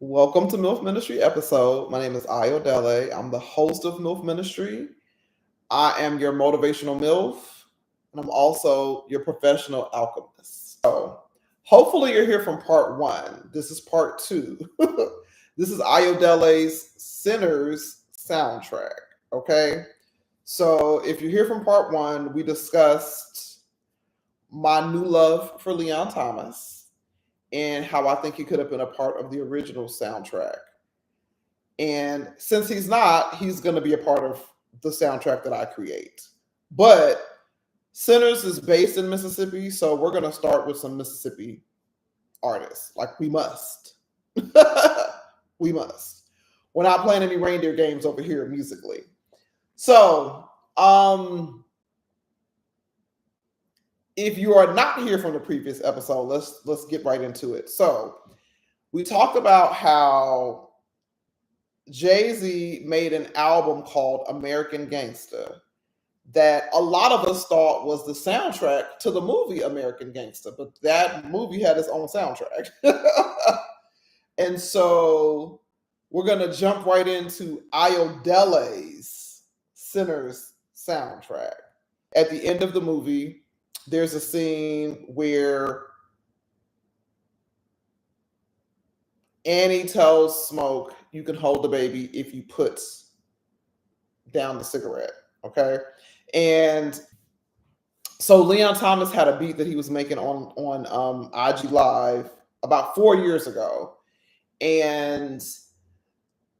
Welcome to MILF Ministry episode. My name is Ayodele. I'm the host of MILF Ministry. I am your motivational MILF, and I'm also your professional alchemist. So, hopefully, you're here from part one. This is part two. This is Ayodele's Sinners soundtrack. Okay. So, if you're here from part one, we discussed my new love for Leon Thomas and how I think he could have been a part of the original soundtrack. And since he's not, he's going to be a part of the soundtrack that I create. But Sinners is based in Mississippi, so we're going to start with some Mississippi artists. Like we must. We must. We're not playing any reindeer games over here musically. So, if you are not here from the previous episode, let's get right into it. So, we talked about how Jay-Z made an album called American Gangsta that a lot of us thought was the soundtrack to the movie American Gangsta, but that movie had its own soundtrack. And so we're going to jump right into Ayodele's Sinners soundtrack. At the end of the movie, there's a scene where Annie tells Smoke, you can hold the baby if you put down the cigarette. Okay. And so Leon Thomas had a beat that he was making on IG Live about 4 years ago. And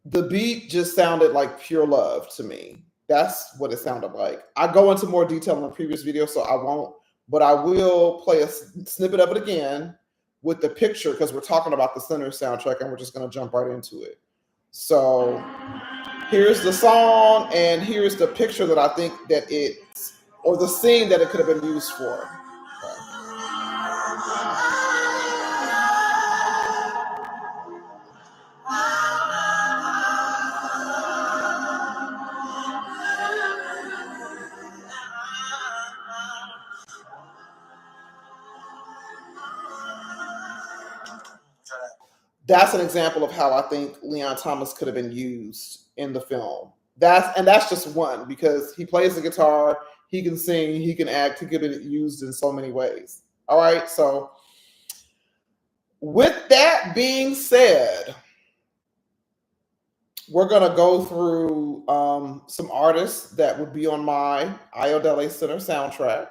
the beat just sounded like pure love to me. That's what it sounded like. I go into more detail in the previous video, so I won't, but I will play a snippet of it again with the picture because we're talking about the Sinners soundtrack and we're just going to jump right into it. So here's the song and here's the picture that I think that it's, or the scene that it could have been used for. That's an example of how I think Leon Thomas could have been used in the film. That's just one because he plays the guitar, he can sing, he can act, he could be used in so many ways. All right, so with that being said, we're gonna go through some artists that would be on my Ayodele Center soundtrack.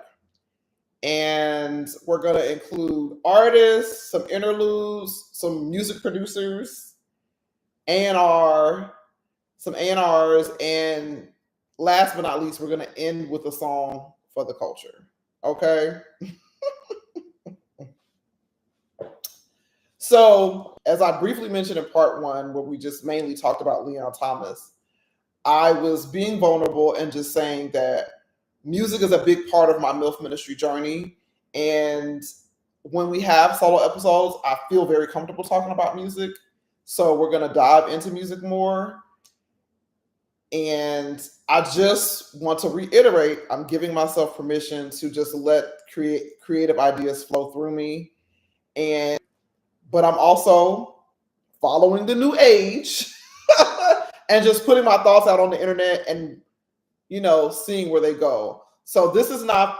And we're going to include artists, some interludes, some music producers, A&R, some A&Rs, and last but not least, we're going to end with a song for the culture. Okay? So, as I briefly mentioned in part one, where we just mainly talked about Leon Thomas, I was being vulnerable and just saying that music is a big part of my MILF ministry journey. And when we have solo episodes, I feel very comfortable talking about music. So we're going to dive into music more. And I just want to reiterate, I'm giving myself permission to just let creative ideas flow through me. But I'm also following the new age and just putting my thoughts out on the internet and seeing where they go. So this is not,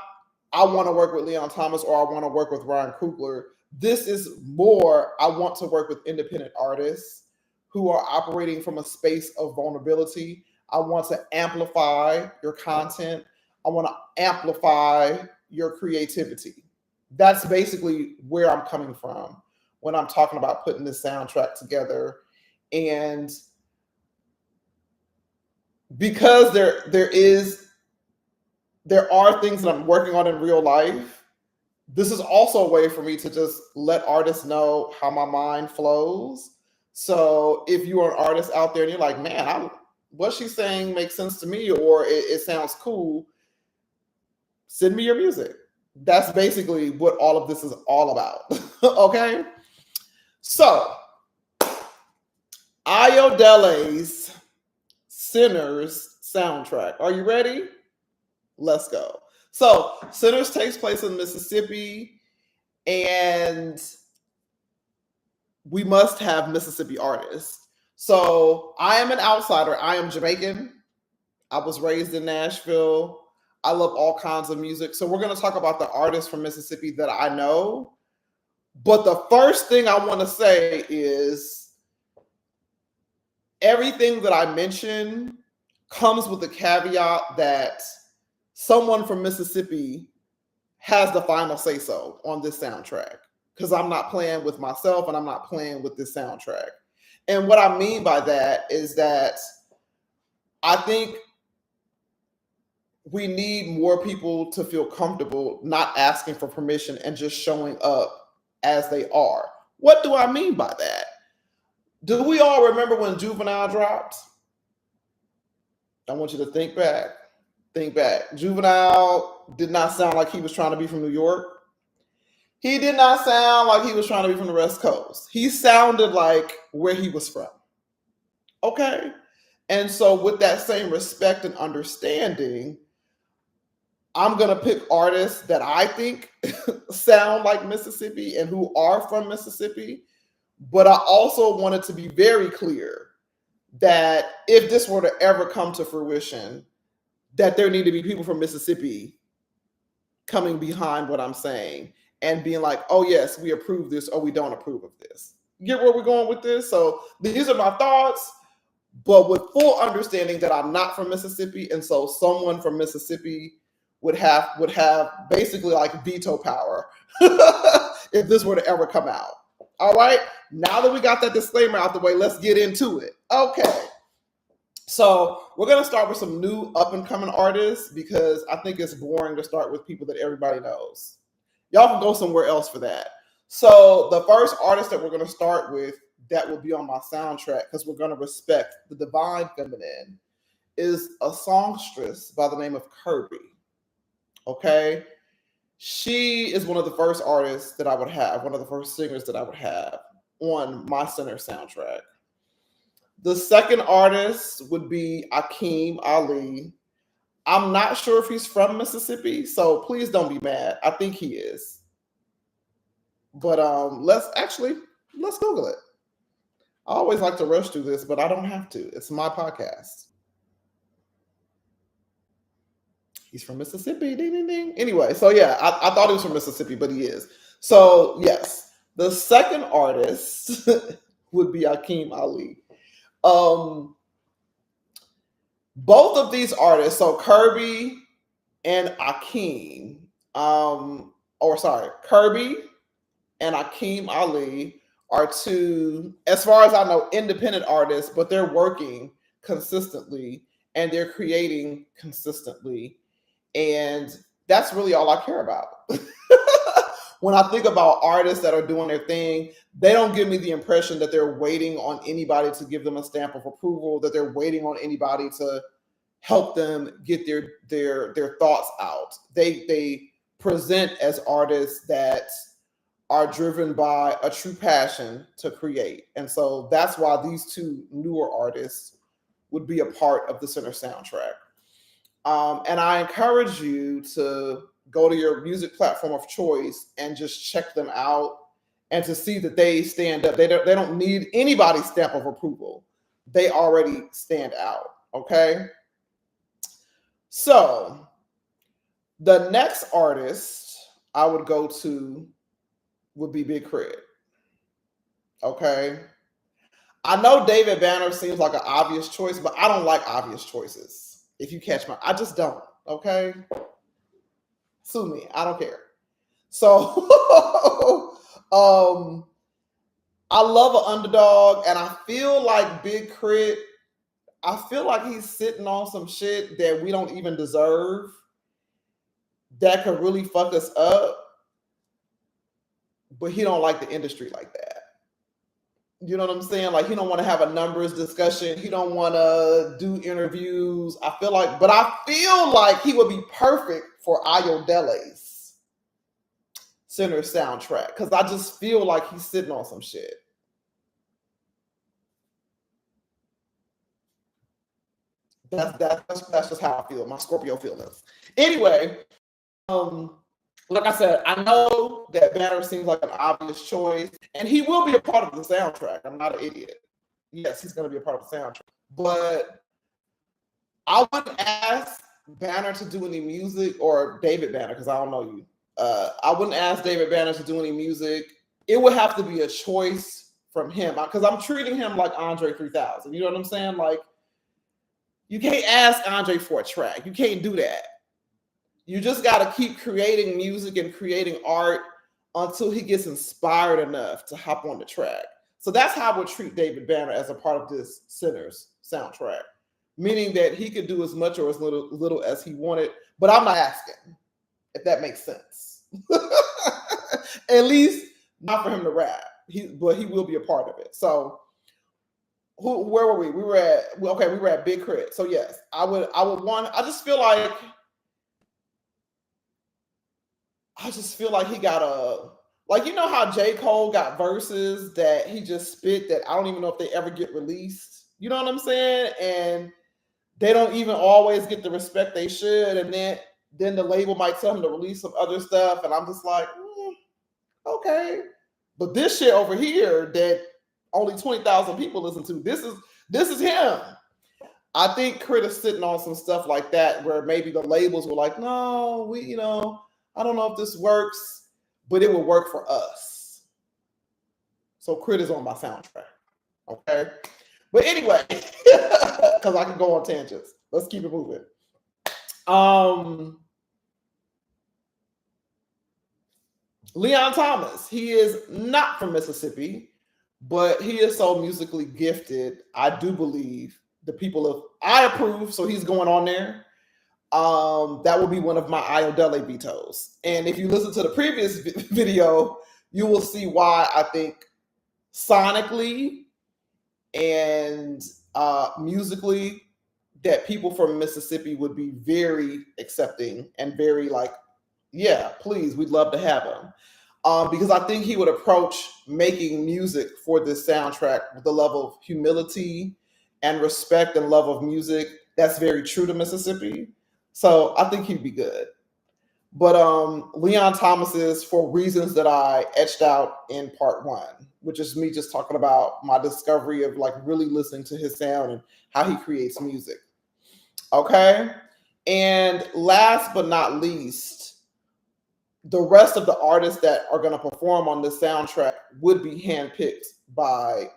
I want to work with Leon Thomas or I want to work with Ryan Coogler. This is more, I want to work with independent artists who are operating from a space of vulnerability. I want to amplify your content. I want to amplify your creativity. That's basically where I'm coming from when I'm talking about putting this soundtrack together. And because there are things that I'm working on in real life, this is also a way for me to just let artists know how my mind flows. So if you are an artist out there and you're like, man, what she's saying makes sense to me, or it sounds cool, send me your music. That's basically what all of this is all about. Okay? So, Ayodele's Sinners soundtrack. Are you ready? Let's go. So, Sinners takes place in Mississippi, and we must have Mississippi artists. So I am an outsider. I am Jamaican. I was raised in Nashville. I love all kinds of music. So we're going to talk about the artists from Mississippi that I know. But the first thing I want to say is everything that I mentioned comes with the caveat that someone from Mississippi has the final say so on this soundtrack, because I'm not playing with myself and I'm not playing with this soundtrack. And what I mean by that is that I think we need more people to feel comfortable not asking for permission and just showing up as they are. What do I mean by that? Do we all remember when Juvenile dropped? I want you to think back. Think back. Juvenile did not sound like he was trying to be from New York. He did not sound like he was trying to be from the West Coast. He sounded like where he was from. Okay? And so, with that same respect and understanding, I'm going to pick artists that I think sound like Mississippi and who are from Mississippi. But I also wanted to be very clear that if this were to ever come to fruition, that there need to be people from Mississippi coming behind what I'm saying and being like, oh, yes, we approve this or we don't approve of this. Get where we're going with this? So these are my thoughts, but with full understanding that I'm not from Mississippi. And so someone from Mississippi would have basically like veto power if this were to ever come out. All right. Now that we got that disclaimer out the way, let's get into it. Okay. So we're going to start with some new up and coming artists because I think it's boring to start with people that everybody knows. Y'all can go somewhere else for that. So the first artist that we're going to start with that will be on my soundtrack, because we're going to respect the divine feminine, is a songstress by the name of Kirby. Okay. She is one of the first artists that I would have, one of the first singers that I would have on my center soundtrack. The second artist would be Akeem Ali. I'm not sure if he's from Mississippi, so please don't be mad. I think he is. But let's Google it. I always like to rush through this, but I don't have to. It's my podcast. He's from Mississippi. Ding, ding, ding. Anyway, so yeah, I thought he was from Mississippi, but he is. So yes, the second artist would be Akeem Ali. Both of these artists, so Kirby and Akeem, Kirby and Akeem Ali are two, as far as I know, independent artists, but they're working consistently and they're creating consistently. And that's really all I care about. When I think about artists that are doing their thing, they don't give me the impression that they're waiting on anybody to give them a stamp of approval, that they're waiting on anybody to help them get their thoughts out. They present as artists that are driven by a true passion to create. And so that's why these two newer artists would be a part of the center soundtrack. And I encourage you to go to your music platform of choice and just check them out and to see that they stand up. They don't need anybody's stamp of approval. They already stand out. Okay. So the next artist I would go to would be Big Crit. Okay. I know David Banner seems like an obvious choice, but I don't like obvious choices. If you catch I just don't. Okay. Sue me. I don't care. So I love an underdog, and I feel like Big Crit, I feel like he's sitting on some shit that we don't even deserve that could really fuck us up, but he don't like the industry like that. You know what I'm saying? Like, he don't want to have a numbers discussion. He don't want to do interviews. I feel like he would be perfect for Ayodele's center soundtrack, because I just feel like he's sitting on some shit. That's just how I feel. My Scorpio feelings. Anyway, like I said, I know that Banner seems like an obvious choice, and he will be a part of the soundtrack. I'm not an idiot. Yes, he's going to be a part of the soundtrack. But I wouldn't ask Banner to do any music, or David Banner, because I don't know you. I wouldn't ask David Banner to do any music. It would have to be a choice from him, because I'm treating him like Andre 3000. You know what I'm saying? Like, you can't ask Andre for a track. You can't do that. You just got to keep creating music and creating art until he gets inspired enough to hop on the track. So that's how I would treat David Banner as a part of this Sinners soundtrack, meaning that he could do as much or as little as he wanted, but I'm not asking, if that makes sense. At least not for him to rap, but he will be a part of it. So where were we? We were at Big Crit. So yes, I would want, I just feel like he got like, you know how J. Cole got verses that he just spit that I don't even know if they ever get released. You know what I'm saying? And they don't even always get the respect they should. And then the label might tell him to release some other stuff. And I'm just like, okay. But this shit over here that only 20,000 people listen to, this is him. I think Crit is sitting on some stuff like that where maybe the labels were like, no, I don't know if this works, but it will work for us. So Crit is on my soundtrack. Okay. But anyway, because I can go on tangents. Let's keep it moving. Leon Thomas, he is not from Mississippi, but he is so musically gifted. I do believe I approve, so he's going on there. That will be one of my Ayodele vetoes. And if you listen to the previous video, you will see why I think sonically and musically that people from Mississippi would be very accepting and very like, yeah, please, we'd love to have him. Because I think he would approach making music for this soundtrack with the level of humility and respect and love of music that's very true to Mississippi. So I think he'd be good. But Leon Thomas is, for reasons that I etched out in part 1, which is me just talking about my discovery of like really listening to his sound and how he creates music. Okay. And last but not least, the rest of the artists that are going to perform on this soundtrack would be handpicked by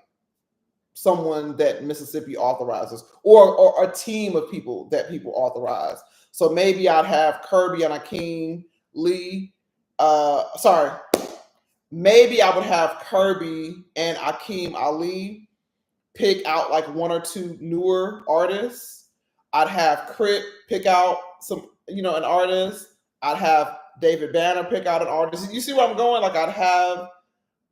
someone that Mississippi authorizes, or a team of people that people authorize. So maybe I'd have Kirby and Akeem Lee. Maybe I would have Kirby and Akeem Ali pick out like 1 or 2 newer artists. I'd have Crit pick out some, an artist. I'd have David Banner pick out an artist. You see where I'm going? Like, I'd have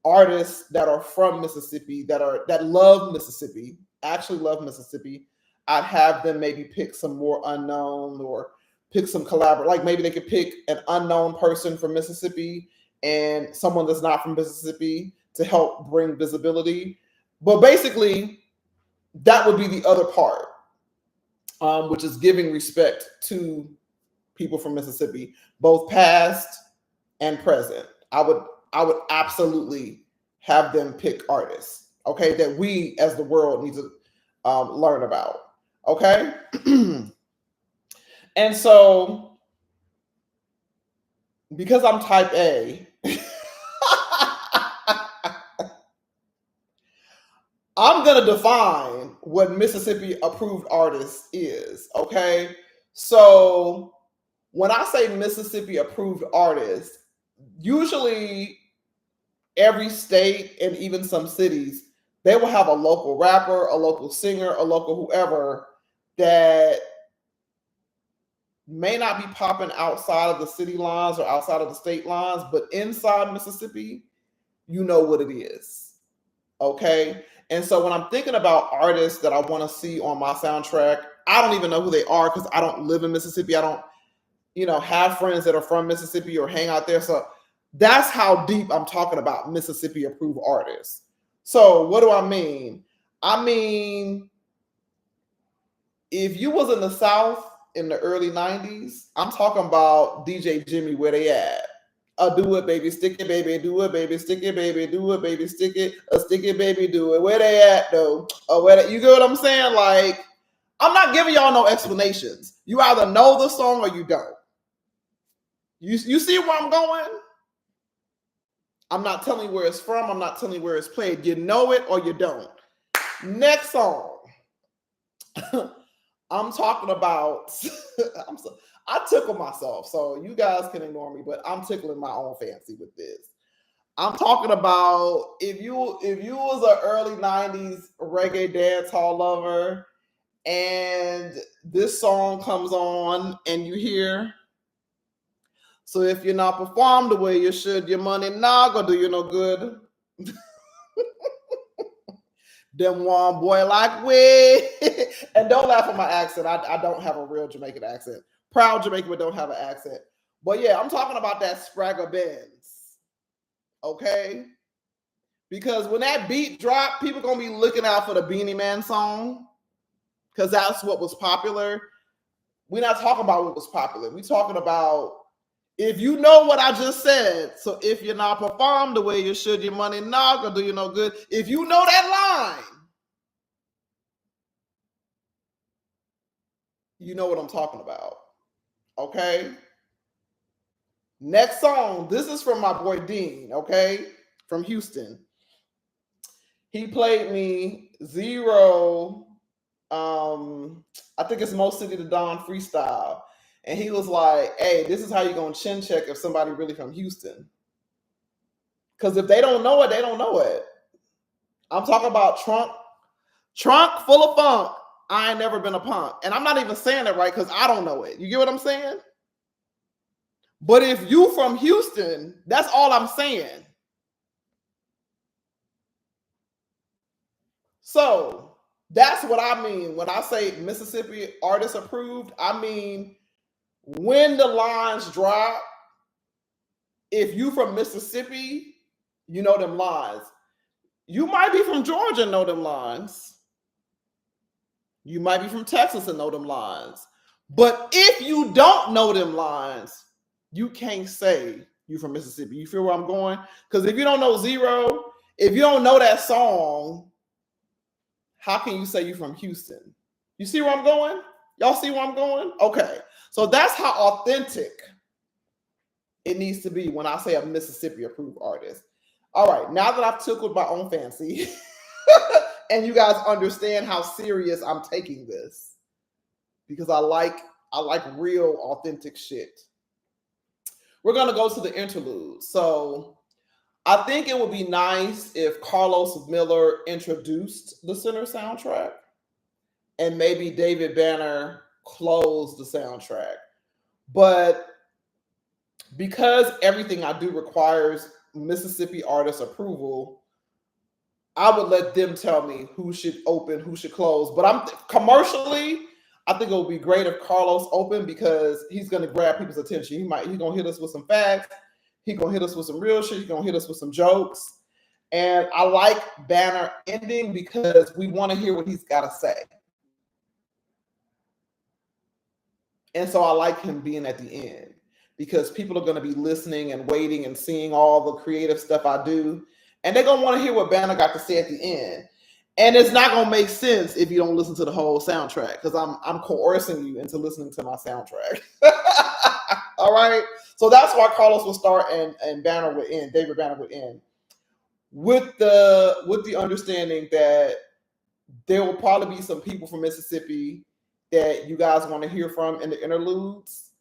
artists that are from Mississippi, that love Mississippi, actually love Mississippi. I'd have them maybe pick some more unknown, or pick some collaborate. Like maybe they could pick an unknown person from Mississippi and someone that's not from Mississippi to help bring visibility. But basically, that would be the other part, which is giving respect to people from Mississippi, both past and present. I would absolutely have them pick artists, okay, that we as the world need to learn about, okay? And so, because I'm type A, I'm going to define what Mississippi approved artist is, okay? So, when I say Mississippi approved artist, usually every state and even some cities, they will have a local rapper, a local singer, a local whoever that may not be popping outside of the city lines or outside of the state lines, but inside Mississippi, you know what it is. Okay? And so when I'm thinking about artists that I want to see on my soundtrack, I don't even know who they are because I don't live in Mississippi. I don't, have friends that are from Mississippi or hang out there. So that's how deep I'm talking about Mississippi approved artists. So what do I mean? I mean, if you was in the South in the early 90s, I'm talking about DJ Jimmy, where they at? Do it, baby, stick it, baby, do it, baby, stick it, baby, do it, baby, stick it, baby, do it. Where they at though? You get what I'm saying? Like, I'm not giving y'all no explanations. You either know the song or you don't. You see where I'm going? I'm not telling you where it's from. I'm not telling you where it's played. You know it or you don't. Next song. I'm talking about. I tickle myself, so you guys can ignore me, but I'm tickling my own fancy with this. I'm talking about if you was an early 90s reggae dance hall lover and this song comes on and you hear, so if you're not performed the way you should, your money not gonna do you no good. Them one boy like we. And don't laugh at my accent. I don't have a real Jamaican accent. Proud Jamaican, but don't have an accent. But yeah, I'm talking about that Spragga Benz. Okay? Because when that beat dropped, people gonna be looking out for the Beanie Man song. Because that's what was popular. We're not talking about what was popular. We're talking about if you know what I just said. So if you're not performed the way you should, your money not gonna do you no good. If you know that line, you know what I'm talking about. Okay? Next song. This is from my boy Dean, okay? From Houston. He played me Zero. I think it's Mo City to Dawn freestyle. And he was like, hey, this is how you're gonna chin check if somebody really from Houston. Because if they don't know it, they don't know it. I'm talking about trunk full of funk. I ain't never been a punk. And I'm not even saying it right because I don't know it. You get what I'm saying? But if you from Houston, that's all I'm saying. So that's what I mean when I say Mississippi artist approved. I mean, when the lines drop, if you from Mississippi, you know them lines. You might be from Georgia and know them lines. You might be from Texas and know them lines. But if you don't know them lines, you can't say you from Mississippi. You feel where I'm going? Because if you don't know Zero, if you don't know that song, how can you say you from Houston? You see where I'm going? Y'all see where I'm going? Okay. So that's how authentic it needs to be when I say a Mississippi approved artist. All right. Now that I've tickled my own fancy and you guys understand how serious I'm taking this, because I like real authentic shit. We're going to go to the interlude. So I think it would be nice if Carlos Miller introduced the center soundtrack and maybe David Banner closed the soundtrack. But because everything I do requires Mississippi artist approval, I would let them tell me who should open, who should close. But commercially, I think it would be great if Carlos opened because he's going to grab people's attention. He's going to hit us with some facts. He's going to hit us with some real shit. He's going to hit us with some jokes. And I like Banner ending because we want to hear what he's got to say. And so I like him being at the end because people are going to be listening and waiting and seeing all the creative stuff I do. And they're going to want to hear what Banner got to say at the end. And it's not going to make sense if you don't listen to the whole soundtrack because I'm coercing you into listening to my soundtrack. All right. So that's why Carlos will start and Banner would end. David Banner would end with the understanding that there will probably be some people from Mississippi that you guys want to hear from in the interludes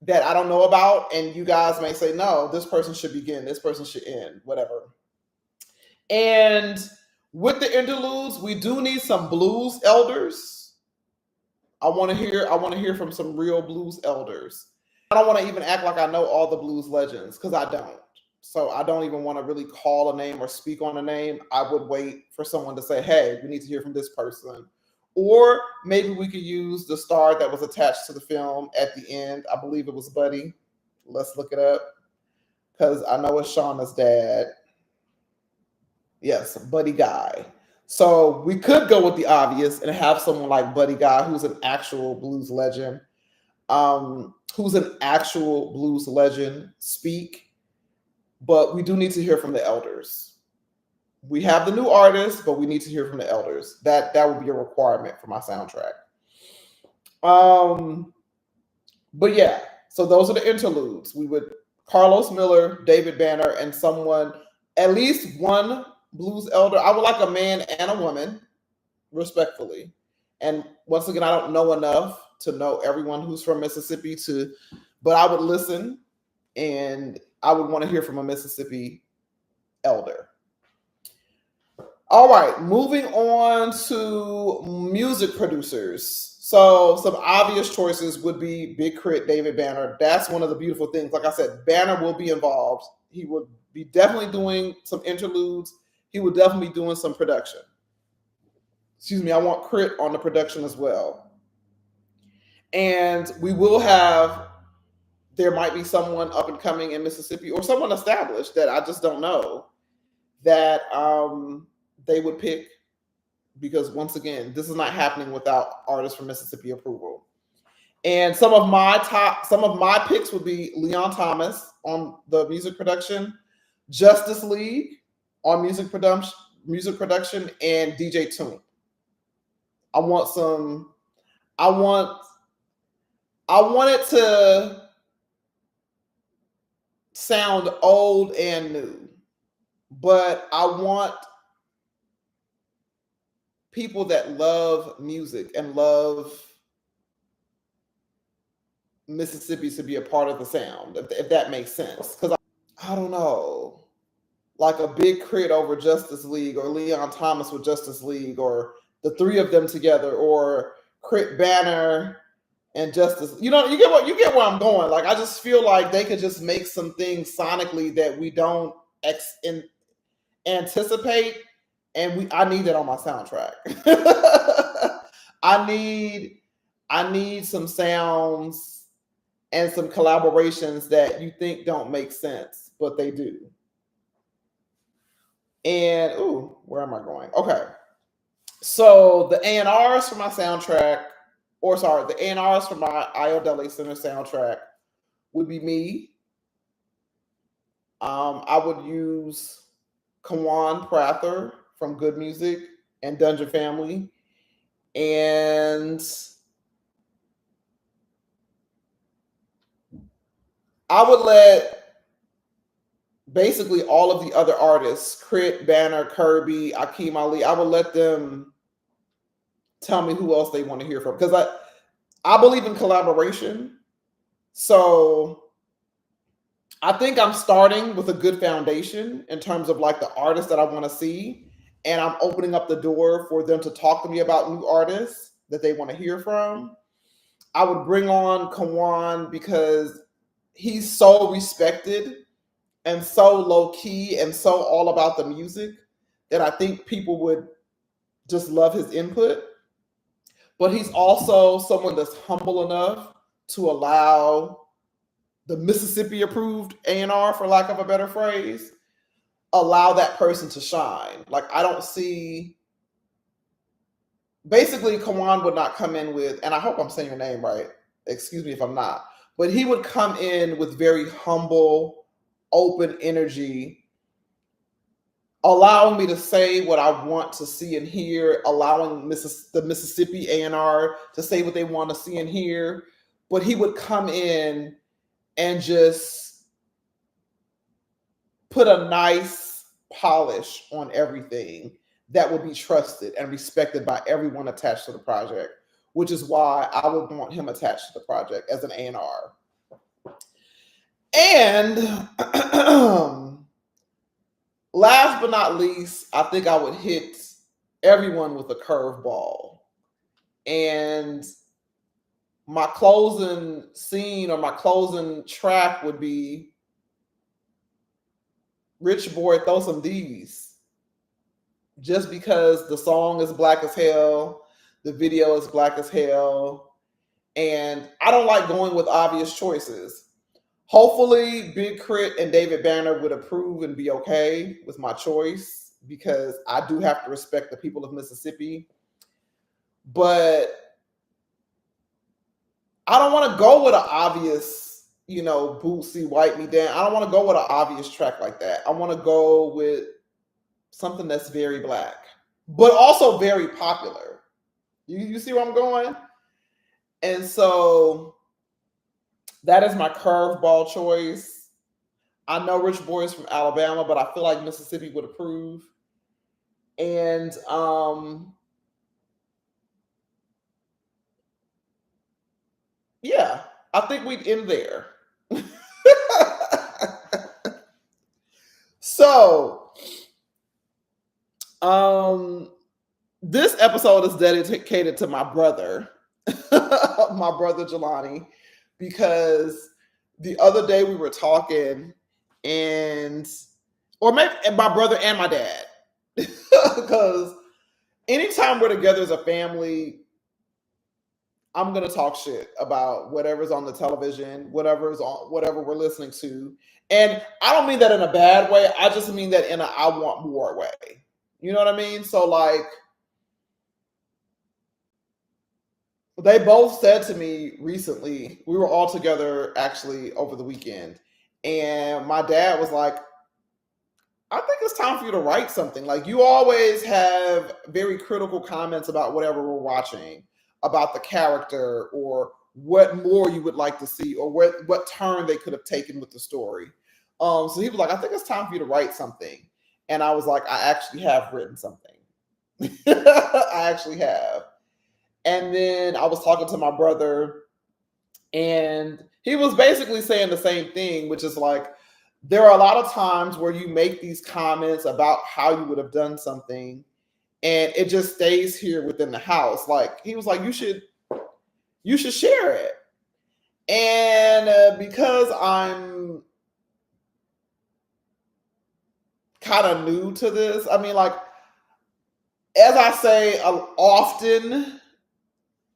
that I don't know about. And you guys may say, no, this person should begin. This person should end, whatever. And with the interludes, we do need some blues elders. I want to hear from some real blues elders. I don't want to even act like I know all the blues legends because I don't. So I don't even want to really call a name or speak on a name. I would wait for someone to say, hey, we need to hear from this person. Or maybe we could use the star that was attached to the film at the end. I believe it was Buddy. Let's look it up because I know it's Shauna's dad. Yes, Buddy Guy. So we could go with the obvious and have someone like Buddy Guy, who's an actual blues legend. who's an actual blues legend, speak. But we do need to hear from the elders. We have the new artists, but we need to hear from the elders. That would be a requirement for my soundtrack. But yeah, so those are the interludes. We would Carlos Miller, David Banner, and someone, at least one blues elder. I would like a man and a woman, respectfully. And once again, I don't know enough to know everyone who's from Mississippi but I would listen, and I would want to hear from a Mississippi elder. All right, moving on to music producers. So some obvious choices would be Big Crit, David Banner. That's one of the beautiful things. Like I said, Banner will be involved. He would be definitely doing some interludes. He would definitely be doing some production. Excuse me, I want Crit on the production as well. And we will have, there might be someone up and coming in Mississippi or someone established that I just don't know that they would pick, because once again, this is not happening without artists from Mississippi approval. And some of my picks would be Leon Thomas on the music production, Justice League on music production, and DJ Toon. I want it to sound old and new, but I want people that love music and love Mississippi to be a part of the sound, if that makes sense. Because I don't know, like a Big Crit over Justice League, or Leon Thomas with Justice League, or the three of them together, or Crit Banner and Justice. You get where I'm going. Like, I just feel like they could just make some things sonically that we don't anticipate, and I need that on my soundtrack. I need some sounds and some collaborations that you think don't make sense, but they do. And where am I going? Okay. So the A&Rs for my soundtrack, the A&Rs for my Ayodele Center soundtrack would be me. I would use Kawan Prather from Good Music and Dungeon Family. And I would let basically all of the other artists, Crit, Banner, Kirby, Akeem Ali, I would let them tell me who else they want to hear from. Because I believe in collaboration. So I think I'm starting with a good foundation in terms of like the artists that I want to see. And I'm opening up the door for them to talk to me about new artists that they want to hear from. I would bring on Kawan because he's so respected and so low key and so all about the music that I think people would just love his input. But he's also someone that's humble enough to allow the Mississippi approved A&R, for lack of a better phrase, allow that person to shine. Like, I don't see, basically Kawan would not come in with, and I hope I'm saying your name right, excuse me if I'm not, but he would come in with very humble, open energy, allowing me to say what I want to see and hear, allowing the Mississippi A&R to say what they want to see and hear. But he would come in and just put a nice polish on everything that would be trusted and respected by everyone attached to the project, which is why I would want him attached to the project as an A&R. And last but not least, I think I would hit everyone with a curveball. And my closing scene or my closing track would be Rich Boy, Throw Some D's. Just because the song is black as hell, the video is black as hell, and I don't like going with obvious choices. Hopefully, Big Crit and David Banner would approve and be okay with my choice, because I do have to respect the people of Mississippi. But I don't want to go with an obvious, Bootsy Wipe Me Down. I don't want to go with an obvious track like that. I want to go with something that's very Black, but also very popular. You see where I'm going? And so that is my curveball choice. I know Rich Boy is from Alabama, but I feel like Mississippi would approve. And yeah, I think we'd end there. So, this episode is dedicated to my brother, my brother Jelani, because the other day we were talking, or maybe my brother and my dad, because anytime we're together as a family, I'm gonna talk shit about whatever's on the television, whatever we're listening to. And I don't mean that in a bad way. I just mean that in a I want more way. You know what I mean? So like they both said to me recently, we were all together actually over the weekend, and my dad was like, I think it's time for you to write something. Like you always have very critical comments about whatever we're watching, about the character or what more you would like to see or what turn they could have taken with the story. So he was like, I think it's time for you to write something. And I was like, I actually have written something. I actually have. And then I was talking to my brother, and he was basically saying the same thing, which is like, there are a lot of times where you make these comments about how you would have done something, and it just stays here within the house. Like he was like, you should share it. And because I'm kind of new to this, I mean, like, as I say often,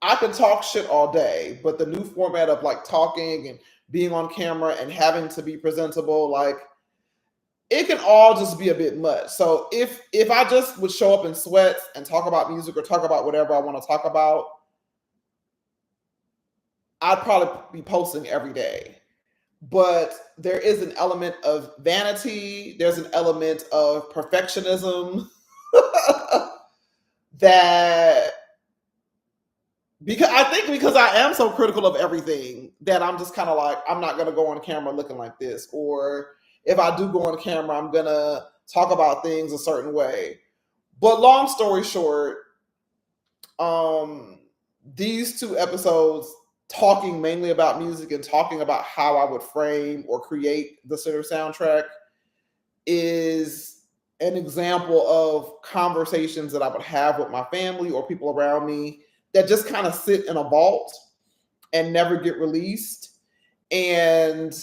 I can talk shit all day, but the new format of like talking and being on camera and having to be presentable, like it can all just be a bit much. So if I just would show up in sweats and talk about music or talk about whatever I want to talk about, I'd probably be posting every day. But there is an element of vanity, there's an element of perfectionism that because I am so critical of everything that I'm just kind of like, I'm not gonna go on camera looking like this, or if I do go on camera, I'm gonna talk about things a certain way. But long story short, these two episodes talking mainly about music and talking about how I would frame or create the Center soundtrack is an example of conversations that I would have with my family or people around me that just kind of sit in a vault and never get released. And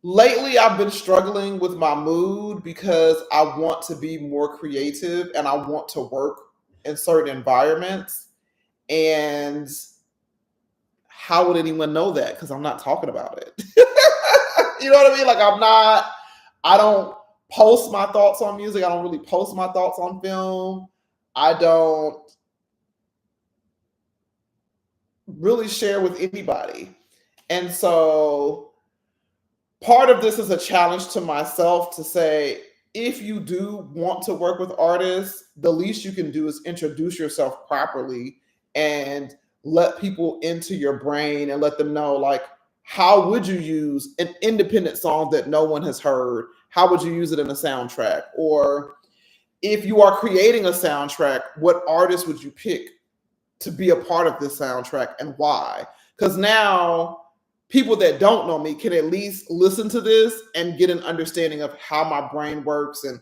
lately I've been struggling with my mood because I want to be more creative and I want to work in certain environments. And how would anyone know that? Because I'm not talking about it. You know what I mean? Like I don't post my thoughts on music. I don't really post my thoughts on film. I don't really share with anybody. And so part of this is a challenge to myself to say, if you do want to work with artists, the least you can do is introduce yourself properly and let people into your brain and let them know, like, how would you use an independent song that no one has heard? How would you use it in a soundtrack? Or if you are creating a soundtrack, what artist would you pick to be a part of this soundtrack and why? Because now people that don't know me can at least listen to this and get an understanding of how my brain works and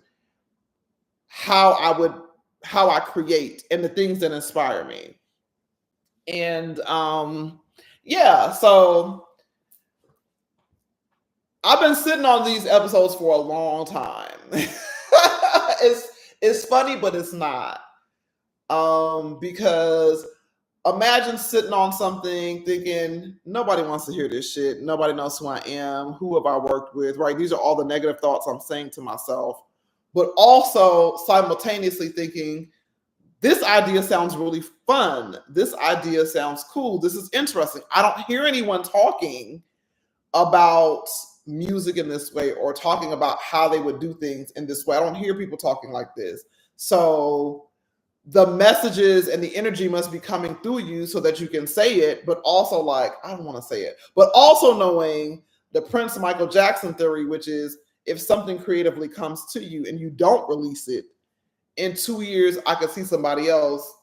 how I create and the things that inspire me. And yeah, so I've been sitting on these episodes for a long time. It's funny, but it's not. Because imagine sitting on something thinking, nobody wants to hear this shit. Nobody knows who I am. Who have I worked with, right? These are all the negative thoughts I'm saying to myself. But also simultaneously thinking, this idea sounds really fun. This idea sounds cool. This is interesting. I don't hear anyone talking about music in this way or talking about how they would do things in this way. I don't hear people talking like this. So the messages and the energy must be coming through you so that you can say it, but also like, I don't want to say it, but also knowing the Prince Michael Jackson theory, which is if something creatively comes to you and you don't release it, in 2 years, I could see somebody else,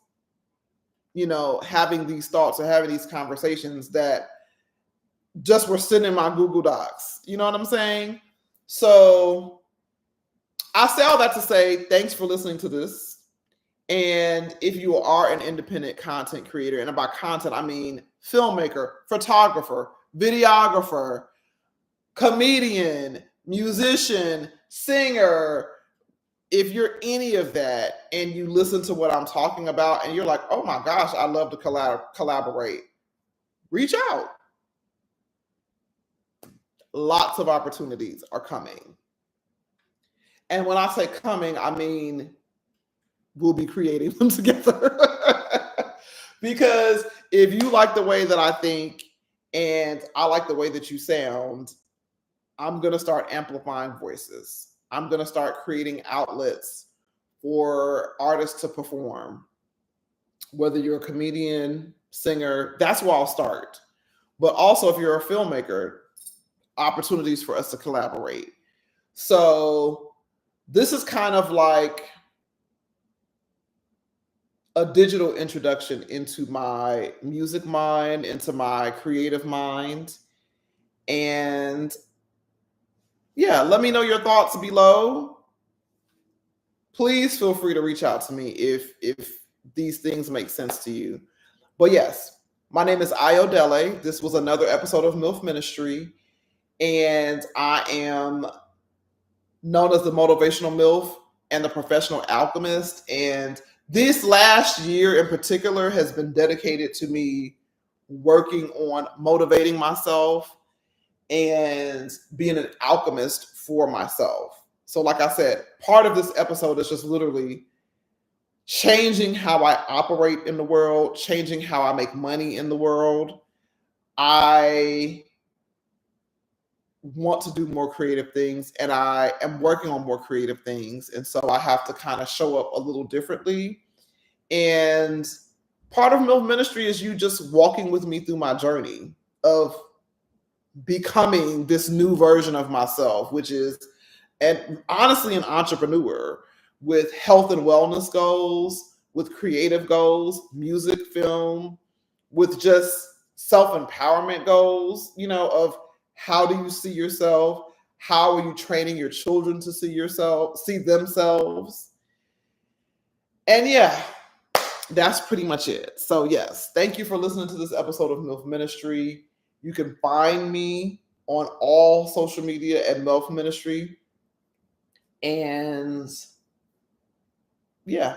having these thoughts or having these conversations that just were sitting in my Google Docs. You know what I'm saying? So I say all that to say, thanks for listening to this. And if you are an independent content creator, and by content, I mean filmmaker, photographer, videographer, comedian, musician, singer, if you're any of that and you listen to what I'm talking about and you're like, oh my gosh, I love to collaborate, reach out. Lots of opportunities are coming. And when I say coming, I mean we'll be creating them together. Because if you like the way that I think and I like the way that you sound, I'm going to start amplifying voices. I'm going to start creating outlets for artists to perform. Whether you're a comedian, singer, that's where I'll start. But also if you're a filmmaker, opportunities for us to collaborate. So this is kind of like a digital introduction into my music mind, into my creative mind. And yeah, let me know your thoughts below. Please feel free to reach out to me if these things make sense to you. But yes, my name is Ayodele. This was another episode of MILF Ministry. And I am known as the motivational MILF and the professional alchemist. And this last year in particular has been dedicated to me working on motivating myself and being an alchemist for myself. So like I said, part of this episode is just literally changing how I operate in the world, changing how I make money in the world. I want to do more creative things and I am working on more creative things. And so I have to kind of show up a little differently. And part of MILF Ministry is you just walking with me through my journey of becoming this new version of myself, which is honestly an entrepreneur with health and wellness goals, with creative goals, music, film, with just self-empowerment goals, of how do you see yourself? How are you training your children to see themselves? And yeah, that's pretty much it. So yes, thank you for listening to this episode of MILF Ministry. You can find me on all social media at MILF Ministry. And yeah.